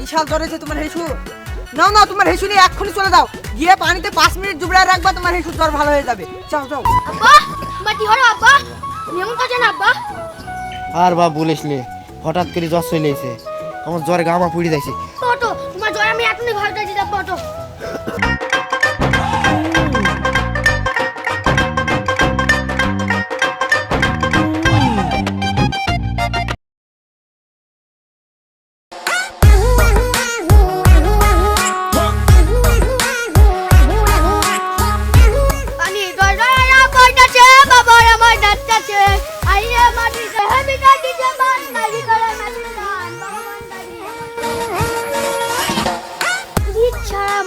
বিশাল জ্বর হয়েছে তোমার হেসু। নাও নাও তোমার হেসু নিয়ে এক্ষুনি চলে দাও, গিয়ে পানিতে 5 মিনিট ডুবড়ায় রাখবা, তোমার হেসু জ্বর ভালো হয়ে যাবে। যাও যাও। আব্বা তোমার কি হলো আব্বা? এমন কাজে না আব্বা। আর বা বলিস নে, হঠাৎ করে জ্বর চলে এসে আমার জ্বরে গামা পুড়ে যাচ্ছে। ওটো তোমার জ্বর আমি এখনই ঘরে যাচ্ছি, আব্বা ওটো।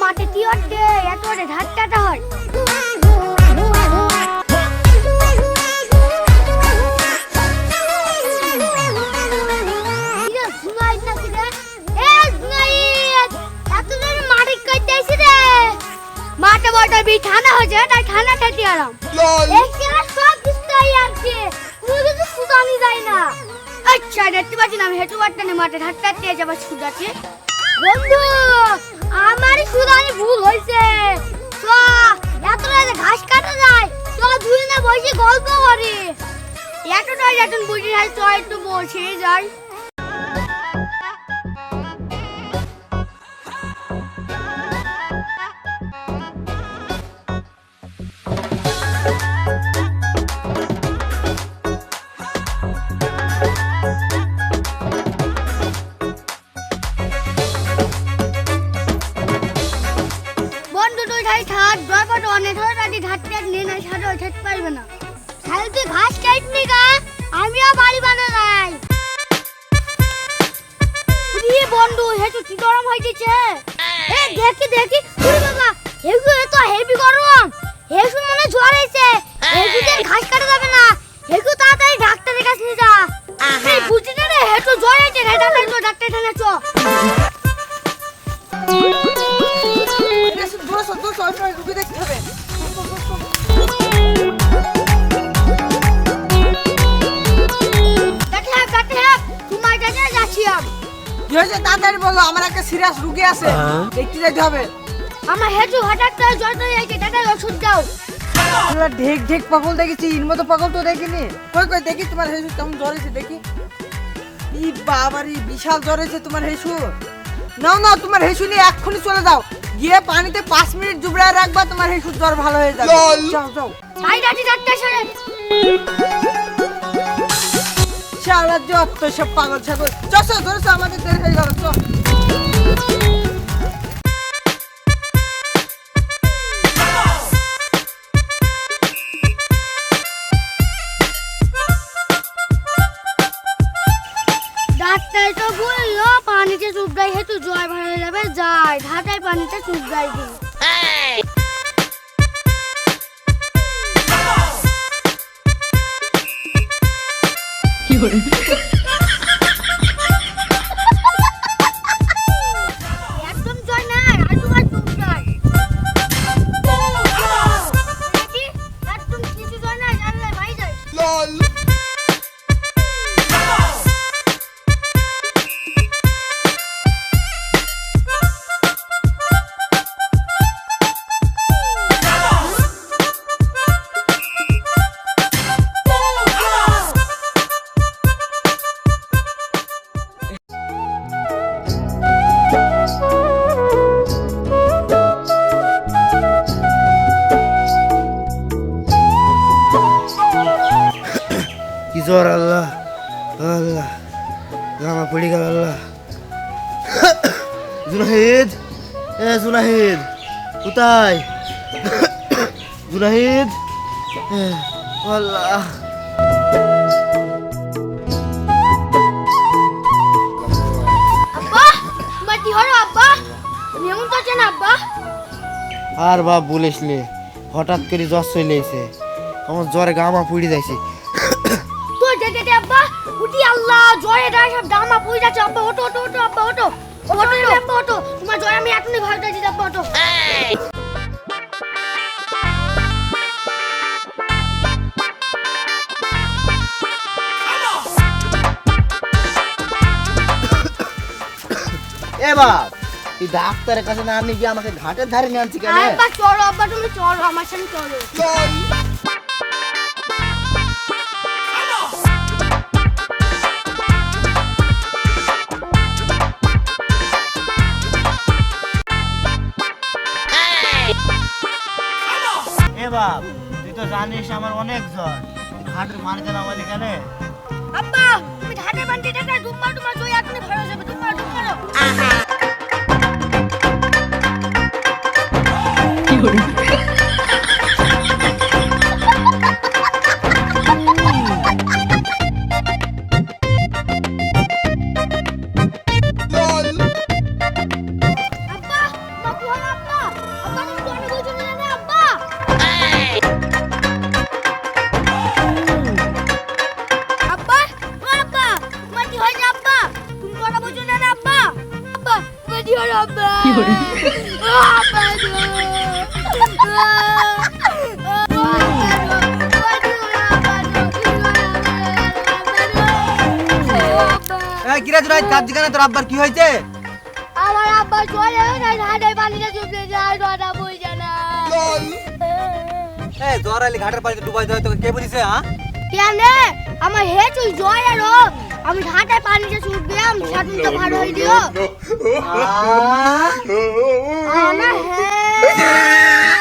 মাঠে কি ওঠে এত ওঠে ধাক্কাটা হয়। মাঠে বড় বিছানা হয়েছে, তাই খানা খেতে আরাম এখানে সব দিস্তাই আছে, কোনো কিছু সুদানি যায় না। আচ্ছা দেখতে পাচ্ছি না আমি হেঁটু বাট্টা নিয়ে মাঠে ধাক্কা দিয়ে যাবার সুদাচ্ছে। বন্ধু আমারই সুদানি ভুল হয়েছে, তো এত রাতে ঘাস কাটা যায়, তো দুই না বসে গল্প করি, এতটাই যখন বুঝি হয় তো একটু বসে যাই। আমিও বাড়ি বানা নাই বন্ধু, হেঁটু কি গরম হয়েছে। দেখি দেখি বাবা হেগু এত হেভি গরম, হেগু মনে জ্বর হয়েছে, হেগুতে ঘাস কাটা যাবে না, হেগু তাড়াতাড়ি ডাক্তারের কাছে নিয়ে যা। বুঝছি না রে, হেঁটু জ্বর হয়েছে, ডাক্তার খানে চ। দেখতে হবে। কি হয়েছে তাড়াতাড়ি বলো, আমার একটা সিরিয়াস রোগী আছে, দেখতে যেতে হবে। আমার হেঁটু হঠাৎ করে জ্বর হয়ে যাচ্ছে, দাদা ওষুধ দাও। ঢেক ঢেক পাগল দেখেছি, এর মতো পাগল তো দেখিনি। কই কই দেখি তোমার হেসু কেমন জ্বর হয়েছে দেখি। ই বাবারি বিশাল জ্বর হয়েছে তোমার হেসু। নাও নাও তোমার হেসু নিয়ে এক্ষুনি চলে দাও, গিয়ে পানিতে 5 মিনিট ডুবড়ায় রাখবা, তোমার হেসু জ্বর ভালো হয়ে যাবে। যাও যাও। তাই ডাক্তার ডাক্তার সাহেব শালা যত সব পাগল ছাগল। চল ধরেছো আমাদের দেরি হয়ে গেল, চল। ডাক্তার তো বললো পানিতে চুপড়াই হেতু জ্বর ভালো হয়ে যাবে, যাই ঢাকায় পানিতে চুপড়াই দিই। একদম জয় না, আজু বাজু জয়। একদম কিছু জয় না, জানলে ভাই যায়। কি জ্বর, আল্লাহ আল্লাহ গামা পড়ে গেল আল্লাহ। জুনাহিদ, জুনাহিদ কোথায়? জুনাহিদ, আল্লাহ। আব্বা তোমার কি হলো আব্বা? এমন কাজে না আব্বা। আর বা বলিস নে, হঠাৎ করে জ্বর চলে এসে আমার জ্বরে গামা পুড়ে যাচ্ছে। তো দেখে আব্বা উঠি, আল্লাহ জ্বরে সব গামা পুড়ে যাচ্ছে। আব্বা ওটো ওটো ওটো, আব্বা ওটো ওটো আব্বা ওটো, তোমার জ্বরে আমি এখনই ঘরে যাচ্ছি, আব্বা ওটো। এ বাপ তুই ডাক্তারের কাছে না আমি গিয়ে আমাকে ঘাটের ধারে নিয়ে আনছি কেন আব্বা চলো, আব্বা তুমি চলো আমার সাথে চলো। এ বাপ তুই তো জানিস আমার অনেক জ্বর ঘাটের মারিতে নামালি কেন আব্বা তুমি ঘাটে বান্টি টাকা ডুব মারো, তোমার জয় এখনই ভালো যাবে, ডুব মারো, ডুব মারো। আব্বা মা কি হলো আব্বা? আব্বা তুমি জলে বুঝো না রে আব্বা? আব্বা ও আব্বা তোমার কি হয়েছে আব্বা? তুমি কথা বুঝো না রে আব্বা? আব্বা তোমার কি হলো আব্বা? ও আব্বা গো। কিরা জুরাই কাজ জানা তোর আব্বার কি হয়েছে? আমার আব্বা জলে ঘাটে পানিতে ডুবে যায়, কথা বুঝে না। এ জ্বর আইলে ঘাটের পানিতে ডুবাই দেয় তোকে কে বলিছে? হ্যাঁ কেন আমার হেঁচু জয় এলো, আমি ঘাটে পানিতে ছুটলাম, সাঁতুরটা ভালো হয়ে দিও। আমার হ্যাঁ